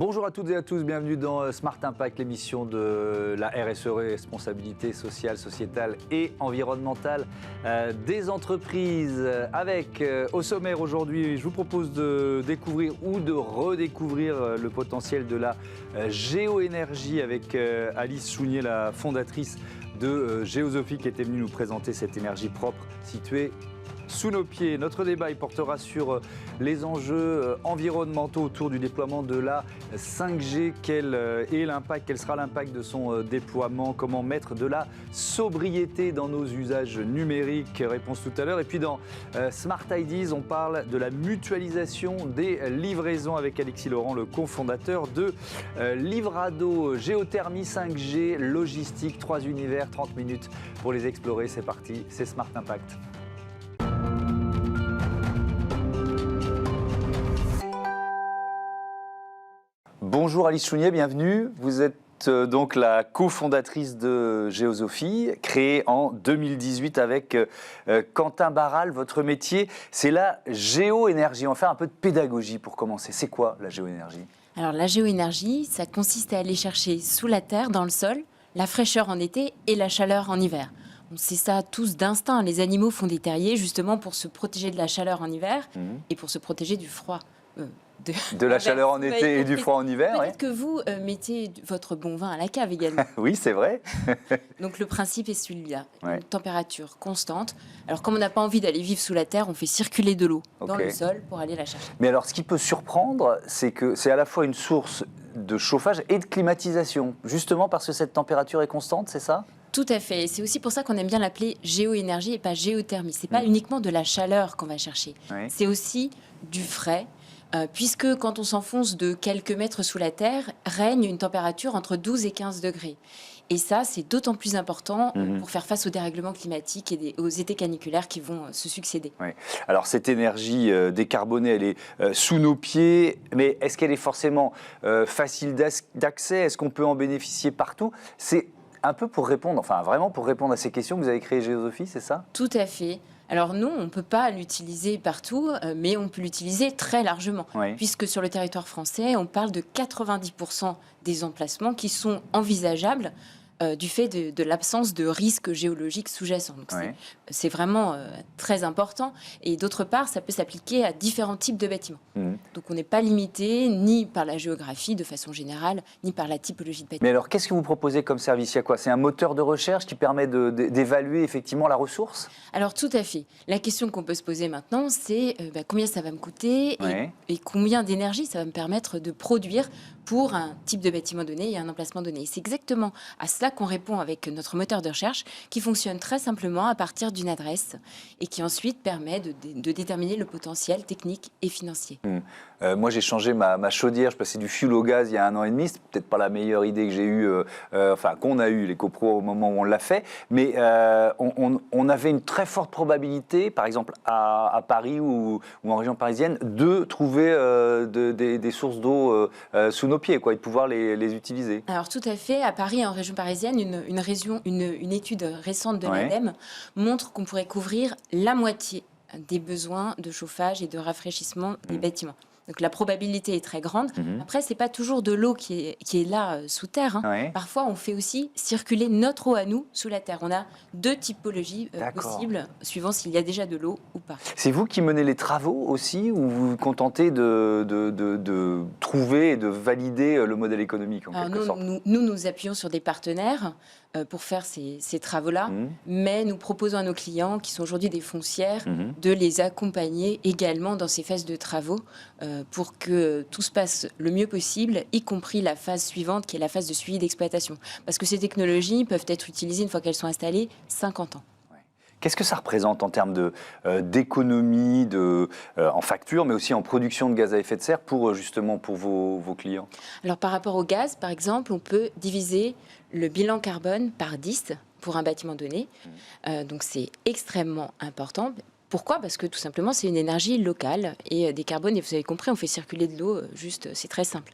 Bonjour à toutes et à tous, bienvenue dans Smart Impact, l'émission de la RSE, responsabilité sociale, sociétale et environnementale des entreprises. Avec au sommaire aujourd'hui, je vous propose de découvrir ou de redécouvrir le potentiel de la géoénergie avec Alice Chounier, la fondatrice de Géosophie, qui était venue nous présenter cette énergie propre située sous nos pieds. Notre débat il portera sur les enjeux environnementaux autour du déploiement de la 5G. Quel sera l'impact de son déploiement? Comment mettre de la sobriété dans nos usages numériques? Réponse tout à l'heure. Et puis dans Smart Ideas, on parle de la mutualisation des livraisons avec Alexis Laurent, le cofondateur de Livrado. Géothermie, 5G, logistique, 3 univers, 30 minutes pour les explorer. C'est parti, c'est Smart Impact. Bonjour Alice Chounier, bienvenue. Vous êtes donc la cofondatrice de Géosophie, créée en 2018 avec Quentin Barral. Votre métier, c'est la géoénergie. On va faire un peu de pédagogie pour commencer. C'est quoi la géoénergie? Alors la géoénergie, ça consiste à aller chercher sous la terre, dans le sol, la fraîcheur en été et la chaleur en hiver. On sait ça tous d'instinct. Les animaux font des terriers justement pour se protéger de la chaleur en hiver et pour se protéger du froid. De la chaleur en été et du froid en hiver. Peut-être que vous mettez votre bon vin à la cave également. Oui, c'est vrai. Donc le principe est celui-là, Ouais. une température constante. Alors comme on n'a pas envie d'aller vivre sous la terre, on fait circuler de l'eau dans le sol pour aller la chercher. Mais alors, ce qui peut surprendre, c'est que c'est à la fois une source de chauffage et de climatisation, justement parce que cette température est constante, c'est ça? Tout à fait. C'est aussi pour ça qu'on aime bien l'appeler géoénergie et pas géothermie. C'est pas uniquement de la chaleur qu'on va chercher. Oui. C'est aussi du frais. Puisque quand on s'enfonce de quelques mètres sous la terre, règne une température entre 12 et 15 degrés. Et ça, c'est d'autant plus important pour faire face au dérèglement climatique et aux étés caniculaires qui vont se succéder. Oui. Alors cette énergie décarbonée, elle est sous nos pieds, mais est-ce qu'elle est forcément facile d'accès? Est-ce qu'on peut en bénéficier partout? C'est un peu pour répondre, enfin vraiment pour répondre à ces questions que vous avez créé Géosophie, c'est ça? Tout à fait. Alors non, on ne peut pas l'utiliser partout, mais on peut l'utiliser très largement. Oui. Puisque sur le territoire français, on parle de 90% des emplacements qui sont envisageables du fait de l'absence de risques géologiques sous-jacents. Donc Oui. c'est vraiment très important. Et d'autre part, ça peut s'appliquer à différents types de bâtiments. Donc on n'est pas limité ni par la géographie de façon générale, ni par la typologie de bâtiment. Mais alors, qu'est-ce que vous proposez comme service? Il y a quoi? C'est un moteur de recherche qui permet d'évaluer effectivement la ressource? Alors tout à fait. La question qu'on peut se poser maintenant, c'est combien ça va me coûter Ouais. et combien d'énergie ça va me permettre de produire pour un type de bâtiment donné et un emplacement donné. Et c'est exactement à cela qu'on répond avec notre moteur de recherche qui fonctionne très simplement à partir d'une adresse et qui ensuite permet de déterminer le potentiel technique et financier. Moi, j'ai changé ma chaudière. Je passais du fioul au gaz il y a 1 an et demi. C'est peut-être pas la meilleure idée que j'ai eue, qu'on a eue, les copros, au moment où on l'a fait. Mais on avait une très forte probabilité, par exemple à Paris ou en région parisienne, de trouver des sources d'eau sous nos pieds, quoi, et de pouvoir les utiliser. Alors tout à fait, à Paris et en région parisienne, une étude récente de Ouais. l'ADEME montre qu'on pourrait couvrir la moitié des besoins de chauffage et de rafraîchissement des bâtiments. Donc la probabilité est très grande. Après, c'est pas toujours de l'eau qui est là sous terre. Ouais. Parfois, on fait aussi circuler notre eau à nous sous la terre. On a deux typologies D'accord. possibles, suivant s'il y a déjà de l'eau ou pas. C'est vous qui menez les travaux aussi, ou vous vous contentez de trouver et de valider le modèle économique en Alors quelque sorte? nous appuyons sur des partenaires pour faire ces travaux-là, mais nous proposons à nos clients, qui sont aujourd'hui des foncières, de les accompagner également dans ces phases de travaux pour que tout se passe le mieux possible, y compris la phase suivante, qui est la phase de suivi d'exploitation. Parce que ces technologies peuvent être utilisées, une fois qu'elles sont installées, 50 ans. Qu'est-ce que ça représente en termes d'économie, en facture, mais aussi en production de gaz à effet de serre pour vos clients? Alors par rapport au gaz, par exemple, on peut diviser le bilan carbone par 10 pour un bâtiment donné. Donc c'est extrêmement important. Pourquoi? Parce que tout simplement, c'est une énergie locale et décarbonée. Vous avez compris, on fait circuler de l'eau, c'est très simple.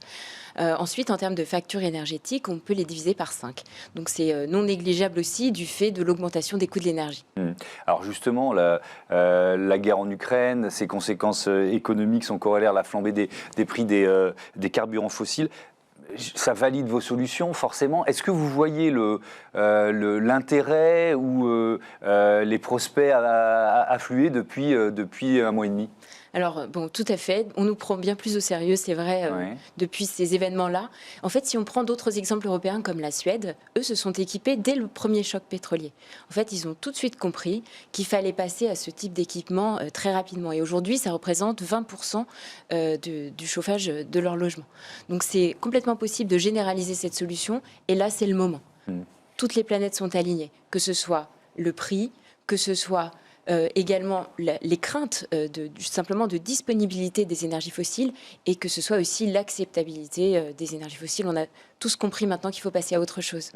Ensuite, en termes de facture énergétique, on peut les diviser par 5. Donc c'est non négligeable aussi du fait de l'augmentation des coûts de l'énergie. Alors justement, la guerre en Ukraine, ses conséquences économiques sont corrélaires à la flambée des prix des carburants fossiles. Ça valide vos solutions, forcément. Est-ce que vous voyez l'intérêt ou les prospects affluer depuis un mois et demi? Alors, bon, tout à fait. On nous prend bien plus au sérieux, c'est vrai, depuis ces événements-là. En fait, si on prend d'autres exemples européens comme la Suède, eux se sont équipés dès le premier choc pétrolier. En fait, ils ont tout de suite compris qu'il fallait passer à ce type d'équipement très rapidement. Et aujourd'hui, ça représente 20% du chauffage de leur logement. Donc, c'est complètement possible de généraliser cette solution. Et là, c'est le moment. Toutes les planètes sont alignées, que ce soit le prix, que ce soit également les craintes simplement de disponibilité des énergies fossiles et que ce soit aussi l'acceptabilité des énergies fossiles. On a tous compris maintenant qu'il faut passer à autre chose.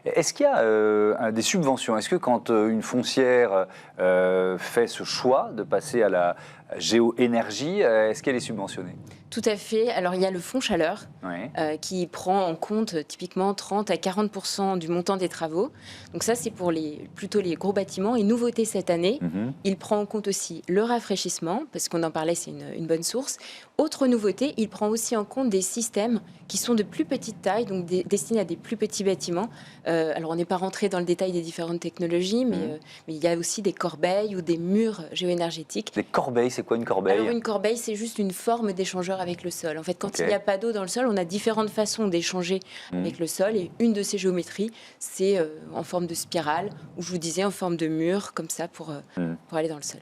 Est-ce qu'il y a des subventions? Est-ce que quand une foncière fait ce choix de passer à la géoénergie, est-ce qu'elle est subventionnée? Tout à fait. Alors, il y a le fonds chaleur qui prend en compte typiquement 30 à 40% du montant des travaux. Donc ça, c'est pour plutôt les gros bâtiments. Et nouveauté cette année, il prend en compte aussi le rafraîchissement, parce qu'on en parlait, c'est une bonne source. Autre nouveauté, il prend aussi en compte des systèmes qui sont de plus petite taille, donc destinés à des plus petits bâtiments. Alors, on n'est pas rentré dans le détail des différentes technologies, mais il y a aussi des corbeilles ou des murs géoénergétiques. Des corbeilles, c'est quoi une corbeille? Alors, une corbeille, c'est juste une forme d'échangeur avec le sol. En fait, quand il n'y a pas d'eau dans le sol, on a différentes façons d'échanger avec le sol. Et une de ces géométries, c'est en forme de spirale, ou je vous disais en forme de mur, comme ça, pour aller dans le sol.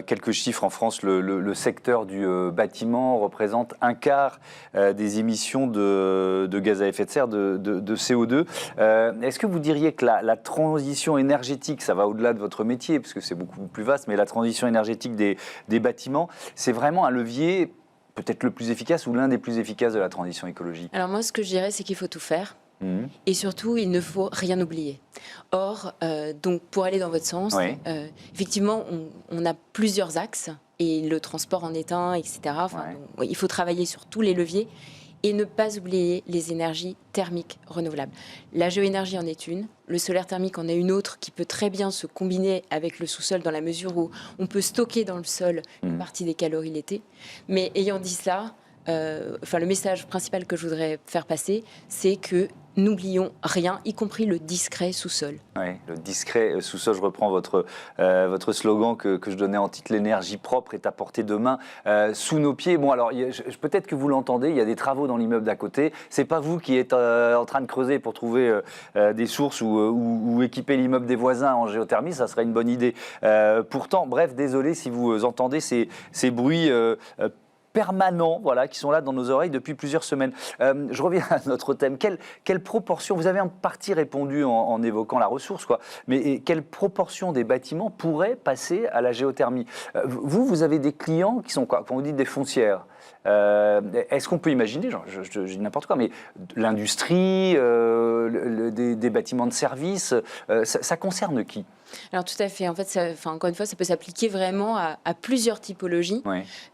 Quelques chiffres en France, le secteur du bâtiment représente un quart des émissions de gaz à effet de serre, de CO2. Est-ce que vous diriez que la transition énergétique, ça va au-delà de votre métier, parce que c'est beaucoup plus vaste, mais la transition énergétique des bâtiments, c'est vraiment un levier peut-être le plus efficace ou l'un des plus efficaces de la transition écologique? Alors moi, ce que je dirais, c'est qu'il faut tout faire. Et surtout, il ne faut rien oublier. Or, donc, pour aller dans votre sens, effectivement, on a plusieurs axes, et le transport en est un, etc. Donc, il faut travailler sur tous les leviers et ne pas oublier les énergies thermiques renouvelables. La géoénergie en est une, le solaire thermique en est une autre qui peut très bien se combiner avec le sous-sol dans la mesure où on peut stocker dans le sol une partie des calories l'été. Mais ayant dit ça, le message principal que je voudrais faire passer, c'est que n'oublions rien, y compris le discret sous-sol. Oui, le discret sous-sol, je reprends votre slogan que je donnais en titre, l'énergie propre est à portée de main sous nos pieds. Bon, alors, peut-être que vous l'entendez, il y a des travaux dans l'immeuble d'à côté. C'est pas vous qui êtes en train de creuser pour trouver des sources ou équiper l'immeuble des voisins en géothermie, ça serait une bonne idée. Pourtant, bref, désolé si vous entendez ces bruits permanents, qui sont là dans nos oreilles depuis plusieurs semaines. Je reviens à notre thème. Quelle proportion, vous avez en partie répondu en évoquant la ressource, mais quelle proportion des bâtiments pourrait passer à la géothermie? Vous avez des clients qui sont quoi? Quand vous dites des foncières, est-ce qu'on peut imaginer, je dis n'importe quoi, mais l'industrie, des bâtiments de service, ça concerne qui? Alors tout à fait. En fait, encore une fois, ça peut s'appliquer vraiment à plusieurs typologies.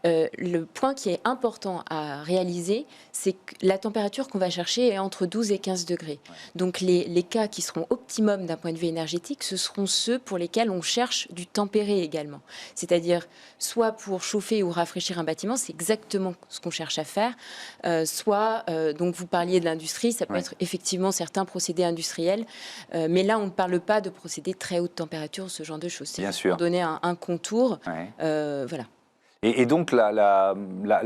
Le point qui est important à réaliser, c'est que la température qu'on va chercher est entre 12 et 15 degrés. Donc les cas qui seront optimum d'un point de vue énergétique, ce seront ceux pour lesquels on cherche du tempéré également. C'est-à-dire soit pour chauffer ou rafraîchir un bâtiment, c'est exactement ce qu'on cherche à faire. Donc vous parliez de l'industrie, ça peut être effectivement certains procédés industriels, mais là on ne parle pas de procédés très haute température, ce genre de choses. C'est pour donner un contour. Voilà. Et donc la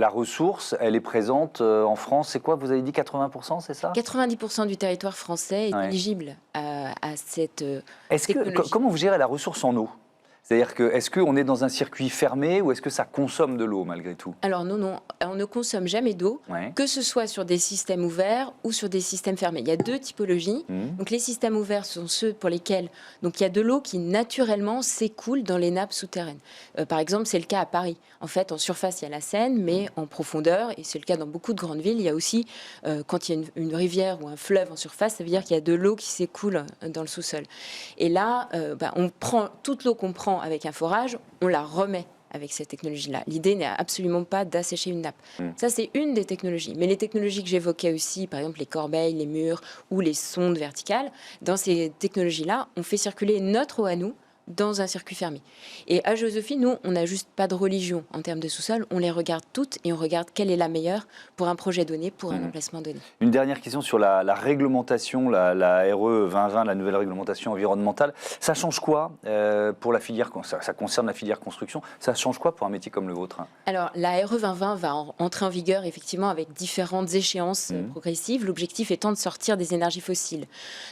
ressource, elle est présente en France, c'est quoi? Vous avez dit 80%, c'est ça? 90% du territoire français est éligible à cette technologie. Comment vous gérez la ressource en eau? C'est-à-dire est-ce qu'on est dans un circuit fermé ou est-ce que ça consomme de l'eau malgré tout? Alors non, on ne consomme jamais d'eau, que ce soit sur des systèmes ouverts ou sur des systèmes fermés. Il y a deux typologies. Donc les systèmes ouverts sont ceux pour lesquels il y a de l'eau qui naturellement s'écoule dans les nappes souterraines. Par exemple, c'est le cas à Paris. En fait, en surface, il y a la Seine, mais en profondeur, et c'est le cas dans beaucoup de grandes villes, il y a aussi, quand il y a une rivière ou un fleuve en surface, ça veut dire qu'il y a de l'eau qui s'écoule dans le sous-sol. Et là, on prend toute l'eau qu'on prend prend avec un forage, on la remet avec cette technologie-là. L'idée n'est absolument pas d'assécher une nappe. Ça, c'est une des technologies. Mais les technologies que j'évoquais aussi, par exemple les corbeilles, les murs ou les sondes verticales, dans ces technologies-là, on fait circuler notre eau à nous dans un circuit fermé. Et à Géosophie, nous, on n'a juste pas de religion en termes de sous-sol, on les regarde toutes et on regarde quelle est la meilleure pour un projet donné, pour un emplacement donné. Une dernière question sur la réglementation, la RE 2020, la nouvelle réglementation environnementale. Ça change quoi pour la filière, ça concerne la filière construction, ça change quoi pour un métier comme le vôtre? Alors, la RE 2020 va entrer en vigueur effectivement avec différentes échéances progressives, l'objectif étant de sortir des énergies fossiles.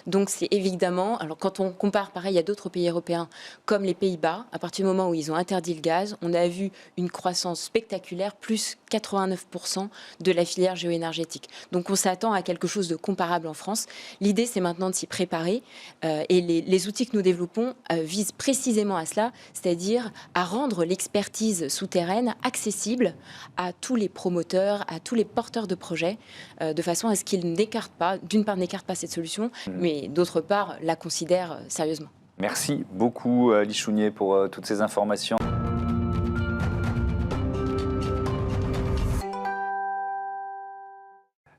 Donc c'est évidemment, alors quand on compare pareil à d'autres pays européens, comme les Pays-Bas, à partir du moment où ils ont interdit le gaz, on a vu une croissance spectaculaire, plus 89% de la filière géoénergétique. Donc on s'attend à quelque chose de comparable en France. L'idée, c'est maintenant de s'y préparer et les outils que nous développons visent précisément à cela, c'est-à-dire à rendre l'expertise souterraine accessible à tous les promoteurs, à tous les porteurs de projets, de façon à ce qu'ils n'écartent pas, d'une part n'écartent pas cette solution, mais d'autre part la considèrent sérieusement. Merci beaucoup, Lise Chounier, pour toutes ces informations.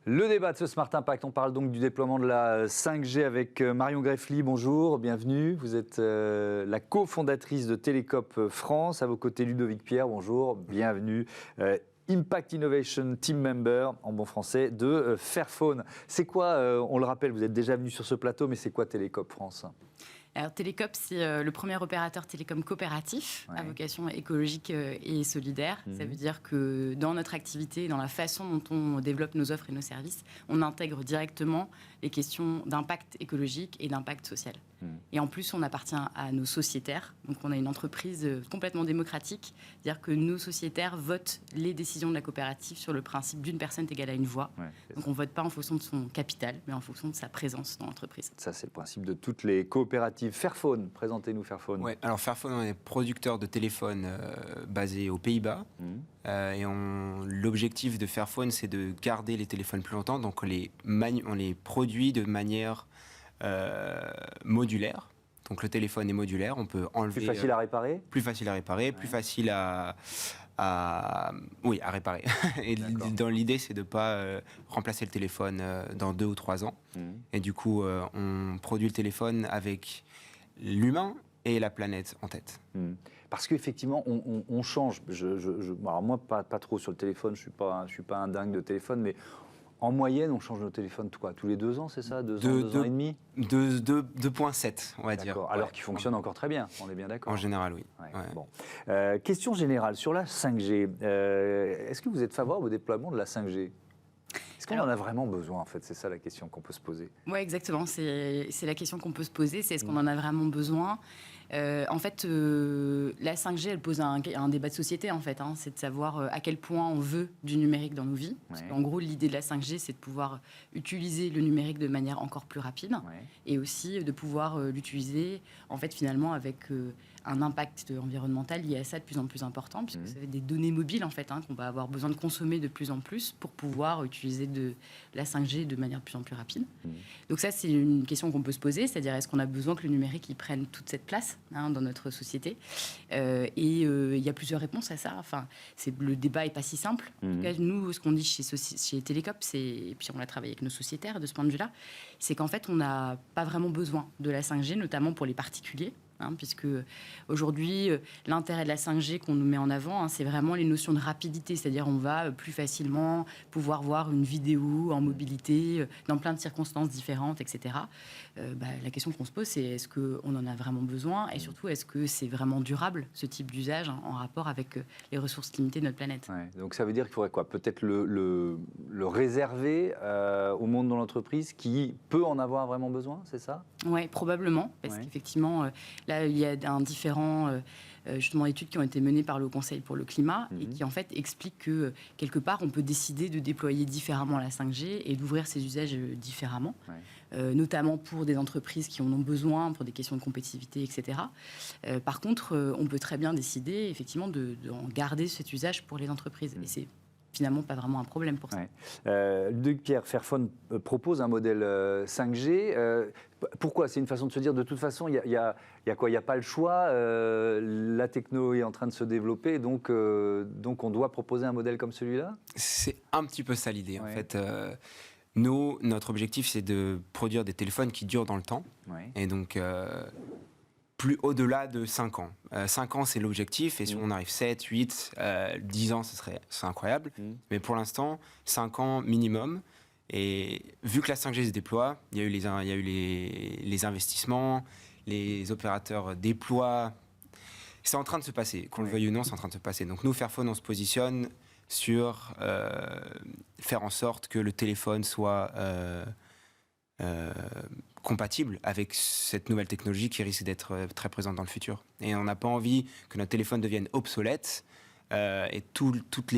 Le débat de ce Smart Impact, on parle donc du déploiement de la 5G avec Marion Greffly. Bonjour, bienvenue. Vous êtes la cofondatrice de Télécop France. À vos côtés, Ludovic Pierre, bonjour, bienvenue. Impact Innovation Team Member, en bon français, de Fairphone. C'est quoi, on le rappelle, vous êtes déjà venu sur ce plateau, mais c'est quoi Télécop France ? Alors, Télécop, c'est le premier opérateur télécom coopératif à vocation écologique et solidaire. Ça veut dire que dans notre activité, dans la façon dont on développe nos offres et nos services, on intègre directement les questions d'impact écologique et d'impact social. Et en plus, on appartient à nos sociétaires. Donc, on a une entreprise complètement démocratique. C'est-à-dire que nos sociétaires votent les décisions de la coopérative sur le principe d'une personne égale à une voix. Donc, on ne vote pas en fonction de son capital, mais en fonction de sa présence dans l'entreprise. Ça, c'est le principe de toutes les coopératives. Fairphone, présentez-nous Fairphone. Ouais, alors Fairphone, on est producteur de téléphones basé aux Pays-Bas. Et l'objectif de Fairphone, c'est de garder les téléphones plus longtemps. Donc, on les produit de manière modulaire. Donc le téléphone est modulaire, on peut enlever... Plus facile à réparer ? Plus facile à réparer, plus facile à réparer. Et dans l'idée, c'est de ne pas remplacer le téléphone dans 2 ou 3 ans. Et du coup, on produit le téléphone avec l'humain et la planète en tête. Parce qu'effectivement, on change. Alors moi, pas trop sur le téléphone, je suis pas un dingue de téléphone, mais... En moyenne, on change nos téléphones tous les 2 ans, c'est ça? 2 ans et demi? 2,7, on va dire. Alors qu'ils fonctionnent encore très bien, on est bien d'accord. En général, oui. Bon. Question générale, sur la 5G, est-ce que vous êtes favorable au déploiement de la 5G? Est-ce qu'on en a vraiment besoin, en fait? C'est ça la question qu'on peut se poser. Oui, exactement. C'est la question qu'on peut se poser, c'est est-ce qu'on en a vraiment besoin? En fait, la 5G, elle pose un débat de société, en fait. C'est de savoir à quel point on veut du numérique dans nos vies. Parce qu'en gros, l'idée de la 5G, c'est de pouvoir utiliser le numérique de manière encore plus rapide. Et aussi de pouvoir l'utiliser, en fait, finalement, avec un impact environnemental lié à ça de plus en plus important, puisque ça fait des données mobiles, en fait, qu'on va avoir besoin de consommer de plus en plus pour pouvoir utiliser de la 5G de manière de plus en plus rapide. Donc ça, c'est une question qu'on peut se poser, c'est-à-dire est-ce qu'on a besoin que le numérique il prenne toute cette place dans notre société, et il y a plusieurs réponses à ça. Enfin, le débat n'est pas si simple. En tout cas, nous, ce qu'on dit chez Télécop, et puis on l'a travaillé avec nos sociétaires de ce point de vue-là, c'est qu'en fait, on n'a pas vraiment besoin de la 5G, notamment pour les particuliers. Puisque aujourd'hui, l'intérêt de la 5G qu'on nous met en avant, c'est vraiment les notions de rapidité, c'est-à-dire on va plus facilement pouvoir voir une vidéo en mobilité, dans plein de circonstances différentes, etc. La question qu'on se pose, c'est est-ce qu'on en a vraiment besoin, et surtout, est-ce que c'est vraiment durable, ce type d'usage, en rapport avec les ressources limitées de notre planète. Donc ça veut dire qu'il faudrait quoi? Peut-être le réserver au monde de l'entreprise qui peut en avoir vraiment besoin, c'est ça? Oui, probablement, parce qu'effectivement... Là, il y a différents études qui ont été menées par le Conseil pour le climat et qui en fait expliquent que quelque part on peut décider de déployer différemment la 5G et d'ouvrir ses usages différemment, notamment pour des entreprises qui en ont besoin pour des questions de compétitivité, etc. Par contre, on peut très bien décider effectivement d'en garder cet usage pour les entreprises. Et c'est finalement pas vraiment un problème pour ça. Ouais. Ludovic Pierre, Fairphone propose un modèle 5G. Pourquoi? C'est une façon de se dire, de toute façon, il y a quoi? Il n'y a pas le choix. La techno est en train de se développer, donc on doit proposer un modèle comme celui-là? C'est un petit peu ça l'idée, en Ouais. fait. Nous, notre objectif, c'est de produire des téléphones qui durent dans le temps. Ouais. Et donc, plus au-delà de 5 ans. 5 ans, c'est l'objectif. Et si on arrive 7, 8, 10 ans, ce serait incroyable. Mais pour l'instant, 5 ans minimum. Et vu que la 5G se déploie, il y a eu les investissements, les opérateurs déploient. C'est en train de se passer. Qu'on le veuille ou non, c'est en train de se passer. Donc nous, Fairphone, on se positionne sur faire en sorte que le téléphone soit compatible avec cette nouvelle technologie qui risque d'être très présente dans le futur. Et on n'a pas envie que notre téléphone devienne obsolète et toutes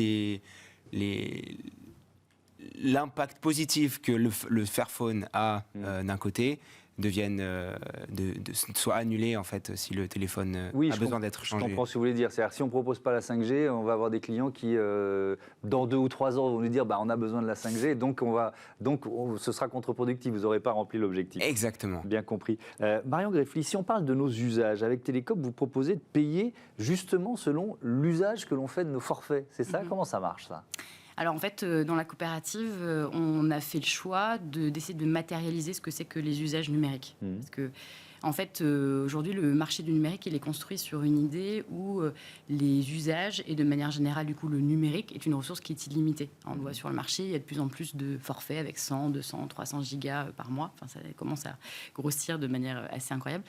l'impact positif que le Fairphone a d'un côté soit annulé en fait si le téléphone a besoin d'être changé. Je comprends ce que vous voulez dire. C'est-à-dire si on ne propose pas la 5G, on va avoir des clients qui, dans 2 ou 3 ans, vont nous dire on a besoin de la 5G, donc ce sera contre-productif, vous n'aurez pas rempli l'objectif. Exactement. Bien compris. Marion Greffly, si on parle de nos usages, avec Télécope, vous proposez de payer justement selon l'usage que l'on fait de nos forfaits. C'est ça? Comment ça marche ça? Alors en fait, dans la coopérative, on a fait le choix d'essayer de matérialiser ce que c'est que les usages numériques. Parce que, en fait, aujourd'hui, le marché du numérique, il est construit sur une idée où les usages et de manière générale, du coup, le numérique est une ressource qui est illimitée. On le voit sur le marché, il y a de plus en plus de forfaits avec 100, 200, 300 gigas par mois. Enfin, ça commence à grossir de manière assez incroyable.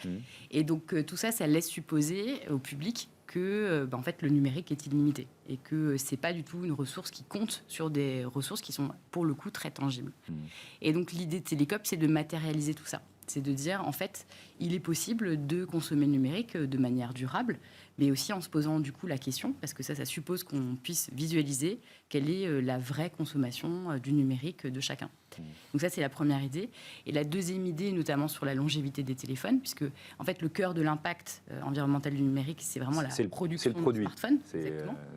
Et donc, tout ça, ça laisse supposer au public que en fait, le numérique est illimité et que c'est pas du tout une ressource qui compte sur des ressources qui sont pour le coup très tangibles. Et donc l'idée de Télécope, c'est de matérialiser tout ça. C'est de dire, en fait, il est possible de consommer le numérique de manière durable, mais aussi en se posant du coup la question, parce que ça suppose qu'on puisse visualiser quelle est la vraie consommation du numérique de chacun. Donc ça, c'est la première idée. Et la deuxième idée, notamment sur la longévité des téléphones, puisque en fait, le cœur de l'impact environnemental du numérique, c'est vraiment la production de smartphones.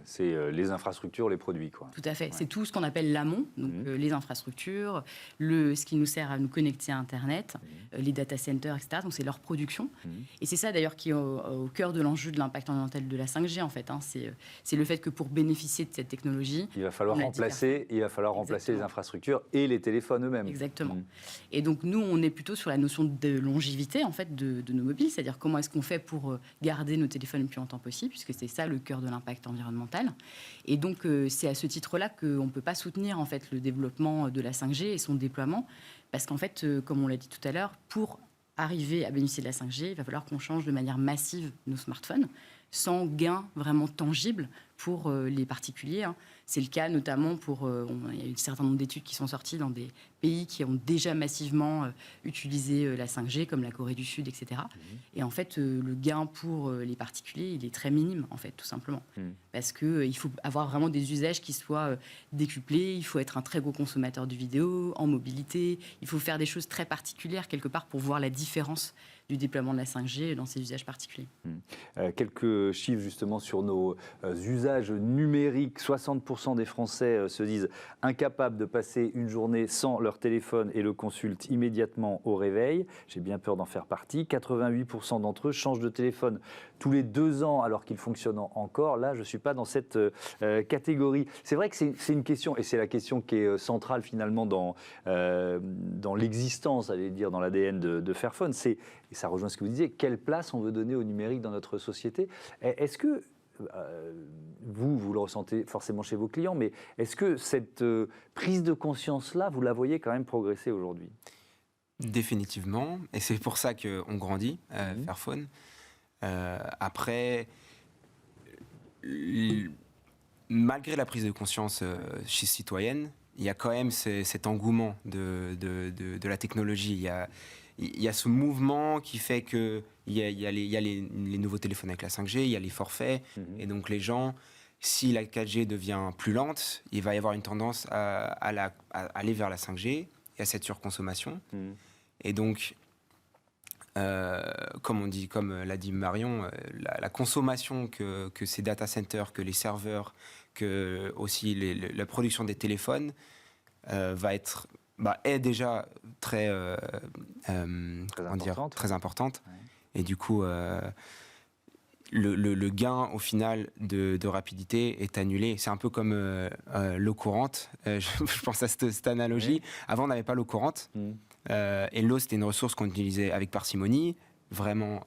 C'est les infrastructures, les produits, quoi. Tout à fait. Ouais. C'est tout ce qu'on appelle l'amont, donc les infrastructures, ce qui nous sert à nous connecter à Internet, les data centers, etc. Donc c'est leur production. Et c'est ça d'ailleurs qui est au cœur de l'enjeu de l'impact environnemental de la 5G, en fait. C'est le fait que pour bénéficier de cette technologie, il va falloir remplacer les infrastructures et les téléphones eux-mêmes. Exactement. Et donc nous, on est plutôt sur la notion de longévité en fait de nos mobiles, c'est-à-dire comment est-ce qu'on fait pour garder nos téléphones le plus longtemps possible, puisque c'est ça le cœur de l'impact environnemental. Et donc c'est à ce titre-là qu'on ne peut pas soutenir en fait le développement de la 5G et son déploiement, parce qu'en fait, comme on l'a dit tout à l'heure, pour arriver à bénéficier de la 5G, il va falloir qu'on change de manière massive nos smartphones, sans gain vraiment tangible pour les particuliers. C'est le cas notamment il y a un certain nombre d'études qui sont sorties dans des pays qui ont déjà massivement utilisé la 5G, comme la Corée du Sud, etc. Et en fait, le gain pour les particuliers, il est très minime, en fait, tout simplement. Parce qu'il faut avoir vraiment des usages qui soient décuplés, il faut être un très gros consommateur de vidéos, en mobilité, il faut faire des choses très particulières, quelque part, pour voir la différence du déploiement de la 5G dans ces usages particuliers. Quelques chiffres justement sur nos usages numériques. 60% des Français se disent incapables de passer une journée sans leur téléphone et le consultent immédiatement au réveil. J'ai bien peur d'en faire partie. 88% d'entre eux changent de téléphone tous les 2 ans alors qu'il fonctionne encore. Là, je ne suis pas dans cette catégorie. C'est vrai que c'est une question, et c'est la question qui est centrale finalement dans l'existence, allez dire, dans l'ADN de Fairphone. Et ça rejoint ce que vous disiez, quelle place on veut donner au numérique dans notre société. Est-ce que vous le ressentez forcément chez vos clients, mais est-ce que cette prise de conscience-là, vous la voyez quand même progresser aujourd'hui? Définitivement, et c'est pour ça qu'on grandit, Fairphone. Après, malgré la prise de conscience chez citoyenne, il y a quand même cet engouement de la technologie. Il y a ce mouvement qui fait qu'il y a les nouveaux téléphones avec la 5G, il y a les forfaits, et donc les gens, si la 4G devient plus lente, il va y avoir une tendance à aller vers la 5G et à cette surconsommation. Et donc, comme l'a dit Marion, la consommation que ces data centers, que les serveurs, que aussi la production des téléphones est déjà très importante. Ouais. Et du coup, le gain au final de rapidité est annulé. C'est un peu comme l'eau courante. Je pense à cette analogie. Oui. Avant, on n'avait pas l'eau courante. Et l'eau, c'était une ressource qu'on utilisait avec parcimonie, vraiment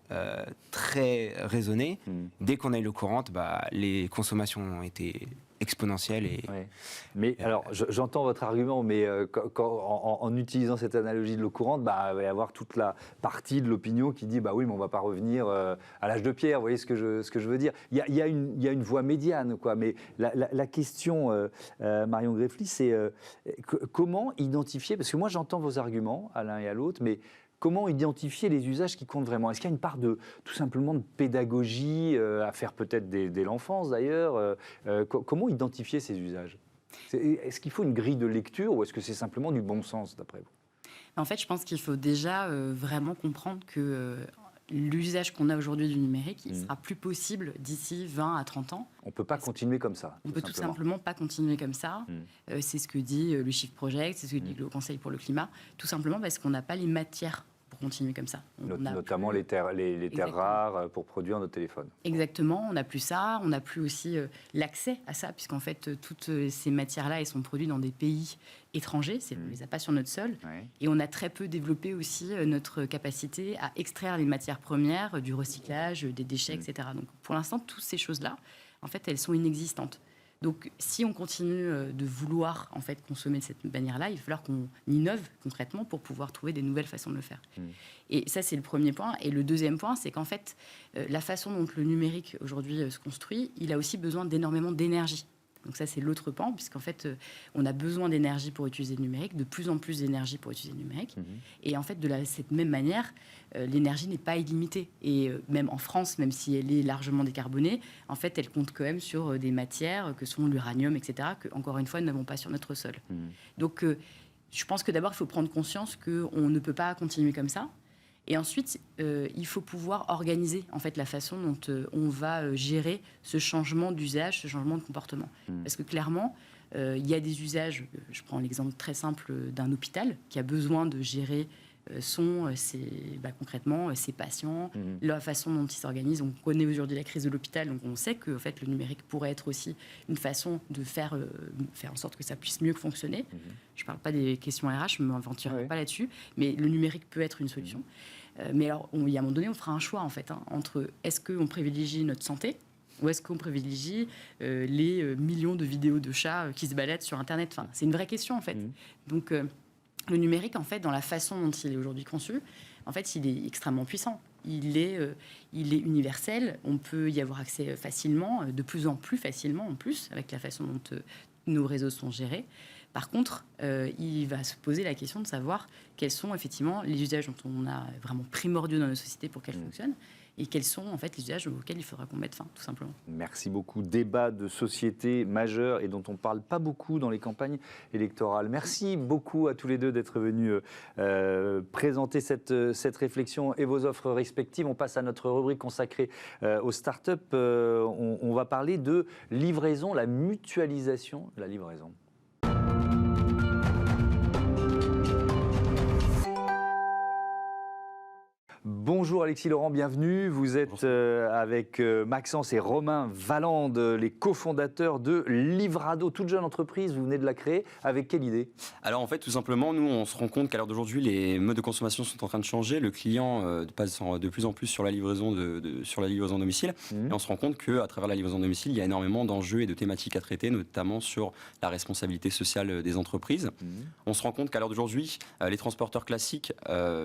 très raisonnée. Dès qu'on a eu l'eau courante, les consommations ont été exponentielles. Ouais. Mais alors, j'entends votre argument, mais en utilisant cette analogie de l'eau courante, il va y avoir toute la partie de l'opinion qui dit oui, mais on ne va pas revenir à l'âge de pierre. Vous voyez ce que je veux dire. Il y a une voie médiane, quoi. Mais la question, Marion Greffly, c'est comment identifier, parce que moi j'entends vos arguments à l'un et à l'autre, mais comment identifier les usages qui comptent vraiment? Est-ce qu'il y a une part tout simplement de pédagogie à faire peut-être dès l'enfance d'ailleurs? Comment identifier ces usages? Est-ce qu'il faut une grille de lecture ou est-ce que c'est simplement du bon sens d'après vous? En fait, je pense qu'il faut déjà vraiment comprendre que l'usage qu'on a aujourd'hui du numérique, il sera plus possible d'ici 20 à 30 ans. On ne peut pas continuer comme ça. On ne peut tout simplement pas continuer comme ça. C'est ce que dit le Shift Project, c'est ce que dit le Conseil pour le climat, tout simplement parce qu'on n'a pas les matières pour continuer comme ça. Notamment les terres rares pour produire nos téléphones. Exactement, on n'a plus ça, on n'a plus aussi l'accès à ça, puisqu'en fait, toutes ces matières-là, elles sont produites dans des pays étrangers, on ne les a pas sur notre sol, et on a très peu développé aussi notre capacité à extraire les matières premières, du recyclage, des déchets, etc. Donc pour l'instant, toutes ces choses-là, en fait, elles sont inexistantes. Donc, si on continue de vouloir en fait consommer de cette manière-là, il va falloir qu'on innove concrètement pour pouvoir trouver des nouvelles façons de le faire. Et ça, c'est le premier point. Et le deuxième point, c'est qu'en fait, la façon dont le numérique aujourd'hui se construit, il a aussi besoin d'énormément d'énergie. Donc ça, c'est l'autre pan, puisqu'en fait, on a besoin d'énergie pour utiliser le numérique, de plus en plus d'énergie pour utiliser le numérique. Et en fait, de cette même manière, l'énergie n'est pas illimitée. Et même en France, même si elle est largement décarbonée, en fait, elle compte quand même sur des matières que sont l'uranium, etc., que, encore une fois, nous n'avons pas sur notre sol. Donc, je pense que d'abord, il faut prendre conscience qu'on ne peut pas continuer comme ça. Et ensuite, il faut pouvoir organiser en fait la façon dont on va gérer ce changement d'usage, ce changement de comportement. Parce que clairement, il y a des usages. Je prends l'exemple très simple d'un hôpital qui a besoin de gérer concrètement ses patients, la façon dont ils s'organisent. On connaît aujourd'hui la crise de l'hôpital, donc on sait que en fait, le numérique pourrait être aussi une façon de faire en sorte que ça puisse mieux fonctionner. Je ne parle pas des questions RH, je ne m'aventurerai pas là-dessus, mais le numérique peut être une solution. Mais alors, il y a un moment donné, on fera un choix en fait, entre est-ce qu'on privilégie notre santé ou est-ce qu'on privilégie les millions de vidéos de chats qui se baladent sur Internet. Enfin, c'est une vraie question en fait. Donc, le numérique, en fait, dans la façon dont il est aujourd'hui conçu, en fait, il est extrêmement puissant. Il est universel. On peut y avoir accès facilement, de plus en plus facilement en plus, avec la façon dont nos réseaux sont gérés. Par contre, il va se poser la question de savoir quels sont effectivement les usages dont on a vraiment primordiaux dans nos sociétés pour qu'elles fonctionnent et quels sont en fait les usages auxquels il faudra qu'on mette fin, tout simplement. Merci beaucoup. Débat de société majeur et dont on ne parle pas beaucoup dans les campagnes électorales. Merci beaucoup à tous les deux d'être venus présenter cette réflexion et vos offres respectives. On passe à notre rubrique consacrée aux startups. On va parler de livraison, la mutualisation de la livraison. Bonjour Alexis Laurent, bienvenue. Vous êtes avec Maxence et Romain Valande, les cofondateurs de Livrado, toute jeune entreprise. Vous venez de la créer. Avec quelle idée? Alors en fait, tout simplement, nous, on se rend compte qu'à l'heure d'aujourd'hui, les modes de consommation sont en train de changer. Le client passe de plus en plus sur la livraison sur la livraison domicile. Et on se rend compte qu'à travers la livraison domicile, il y a énormément d'enjeux et de thématiques à traiter, notamment sur la responsabilité sociale des entreprises. On se rend compte qu'à l'heure d'aujourd'hui, les transporteurs classiques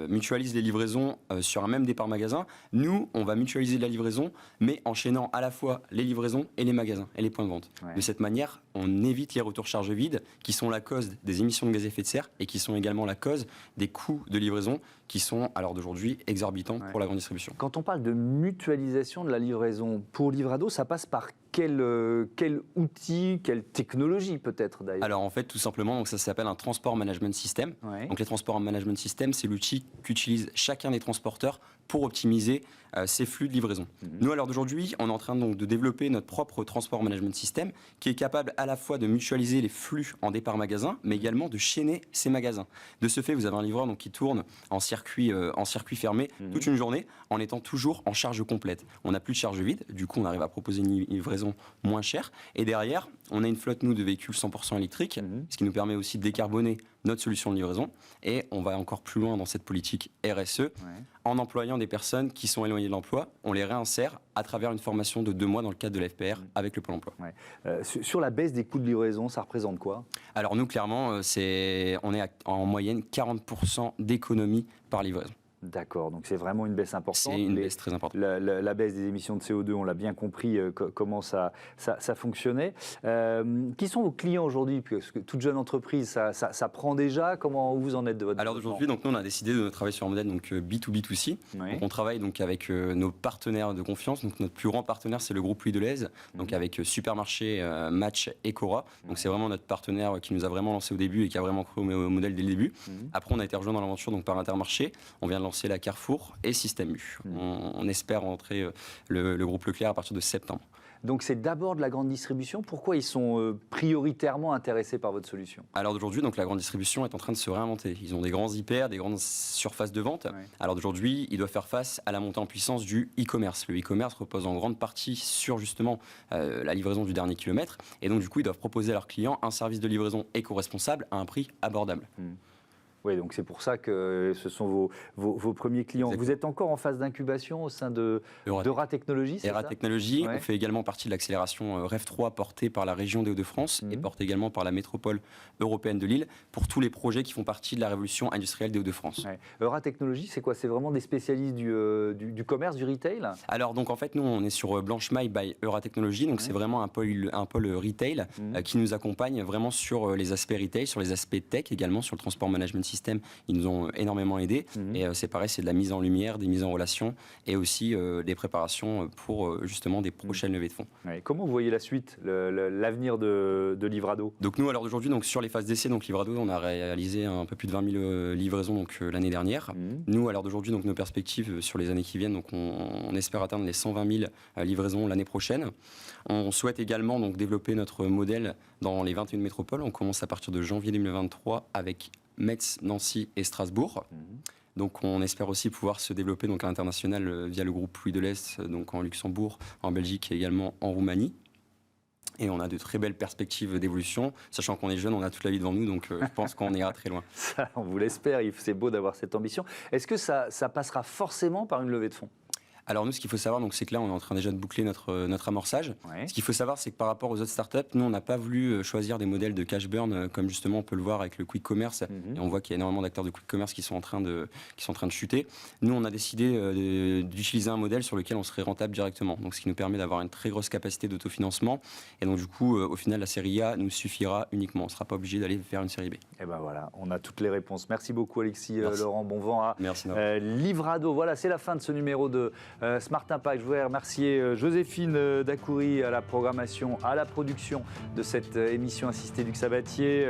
mutualisent les livraisons sur un même départ magasin. Nous, on va mutualiser la livraison, mais enchaînant à la fois les livraisons et les magasins et les points de vente. De cette manière, on évite les retours charges vides qui sont la cause des émissions de gaz à effet de serre et qui sont également la cause des coûts de livraison qui sont, à l'heure d'aujourd'hui, exorbitants pour la grande distribution. Quand on parle de mutualisation de la livraison pour Livrado, ça passe par quel outil, quelle technologie peut-être d'ailleurs? Alors en fait, tout simplement, donc ça s'appelle un transport management system. Donc les transports management system, c'est l'outil qu'utilise chacun des transporteurs pour optimiser ces flux de livraison. Nous, à l'heure d'aujourd'hui, on est en train donc de développer notre propre transport management system qui est capable à la fois de mutualiser les flux en départ magasin, mais également de chaîner ces magasins. De ce fait, vous avez un livreur donc, qui tourne en circuit fermé toute une journée en étant toujours en charge complète. On n'a plus de charge vide, du coup on arrive à proposer une livraison moins chère. Et derrière, on a une flotte, nous, de véhicules 100% électriques, ce qui nous permet aussi de décarboner notre solution de livraison. Et on va encore plus loin dans cette politique RSE. En employant des personnes qui sont éloignées de l'emploi, on les réinsère à travers une formation de 2 mois dans le cadre de l'FPR avec le Pôle emploi. Sur la baisse des coûts de livraison, ça représente quoi? Alors nous, clairement, on est en moyenne 40% d'économie par livraison. D'accord, donc c'est vraiment une baisse importante. C'est une baisse très importante. La baisse des émissions de CO2, on l'a bien compris comment ça fonctionnait. Qui sont vos clients aujourd'hui? Parce que toute jeune entreprise, ça prend déjà. Comment vous en êtes de votre Alors aujourd'hui, donc nous on a décidé de travailler sur un modèle donc B2B2C. Donc on travaille donc avec nos partenaires de confiance. Donc notre plus grand partenaire, c'est le groupe Louis Delhaize, donc avec Supermarché, Match et Cora. Donc c'est vraiment notre partenaire qui nous a vraiment lancé au début et qui a vraiment cru au modèle dès le début. Après, on a été rejoint dans l'aventure donc par Intermarché. On vient de lancer la Carrefour et Système U. On espère rentrer le groupe Leclerc à partir de septembre. Donc c'est d'abord de la grande distribution. Pourquoi ils sont prioritairement intéressés par votre solution? Alors d'aujourd'hui, donc la grande distribution est en train de se réinventer. Ils ont des grands hyper, des grandes surfaces de vente. Alors d'aujourd'hui, ils doivent faire face à la montée en puissance du e-commerce. Le e-commerce repose en grande partie sur justement la livraison du dernier kilomètre. Et donc du coup, ils doivent proposer à leurs clients un service de livraison éco-responsable à un prix abordable. Oui, donc c'est pour ça que ce sont vos premiers clients. Exactement. Vous êtes encore en phase d'incubation au sein d'Eura Technologies, c'est ça? Eura Technologies, on fait également partie de l'accélération REF 3 portée par la région des Hauts-de-France et portée également par la métropole européenne de Lille pour tous les projets qui font partie de la révolution industrielle des Hauts-de-France. Eura Technologies, c'est quoi? C'est vraiment des spécialistes du commerce, du retail? Alors donc en fait, nous on est sur Blanche Maille by Eura Technologies, donc c'est vraiment un pôle retail qui nous accompagne vraiment sur les aspects retail, sur les aspects tech également, sur le transport management système. Ils nous ont énormément aidés et c'est pareil, c'est de la mise en lumière, des mises en relation et aussi des préparations pour justement des prochaines levées de fonds. Comment vous voyez la suite, l'avenir de Livrado? Donc nous à l'heure d'aujourd'hui, donc sur les phases d'essai, donc Livrado, on a réalisé un peu plus de 20 000 livraisons donc l'année dernière. Nous à l'heure d'aujourd'hui, donc nos perspectives sur les années qui viennent, donc on espère atteindre les 120 000 livraisons l'année prochaine. On souhaite également donc développer notre modèle dans les 21 métropoles. On commence à partir de janvier 2023 avec Metz, Nancy et Strasbourg. Donc on espère aussi pouvoir se développer donc à l'international via le groupe Louis Delhaize, donc en Luxembourg, en Belgique et également en Roumanie. Et on a de très belles perspectives d'évolution, sachant qu'on est jeune, on a toute la vie devant nous, donc je pense qu'on ira très loin. Ça, on vous l'espère, Yves, c'est beau d'avoir cette ambition. Est-ce que ça passera forcément par une levée de fonds? Alors nous, ce qu'il faut savoir, c'est que là, on est en train déjà de boucler notre amorçage. Ce qu'il faut savoir, c'est que par rapport aux autres startups, nous, on n'a pas voulu choisir des modèles de cash burn, comme justement on peut le voir avec le quick commerce. Et on voit qu'il y a énormément d'acteurs de quick commerce qui sont en train de chuter. Nous, on a décidé d'utiliser un modèle sur lequel on serait rentable directement. Donc, ce qui nous permet d'avoir une très grosse capacité d'autofinancement. Et donc, du coup, au final, la série A nous suffira uniquement. On ne sera pas obligé d'aller faire une série B. Et ben voilà, on a toutes les réponses. Merci beaucoup, Alexis Laurent. Bon vent à Livrado. Voilà, c'est la fin de ce numéro de Smart Impact. Je voudrais remercier Joséphine Dacoury à la programmation, à la production de cette émission assistée Luc Sabatier.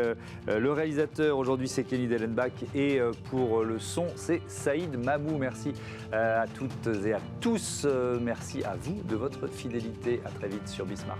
Le réalisateur aujourd'hui, c'est Kenny Dellenbach. Et pour le son, c'est Saïd Mamou. Merci à toutes et à tous. Merci à vous de votre fidélité. À très vite sur Bismart.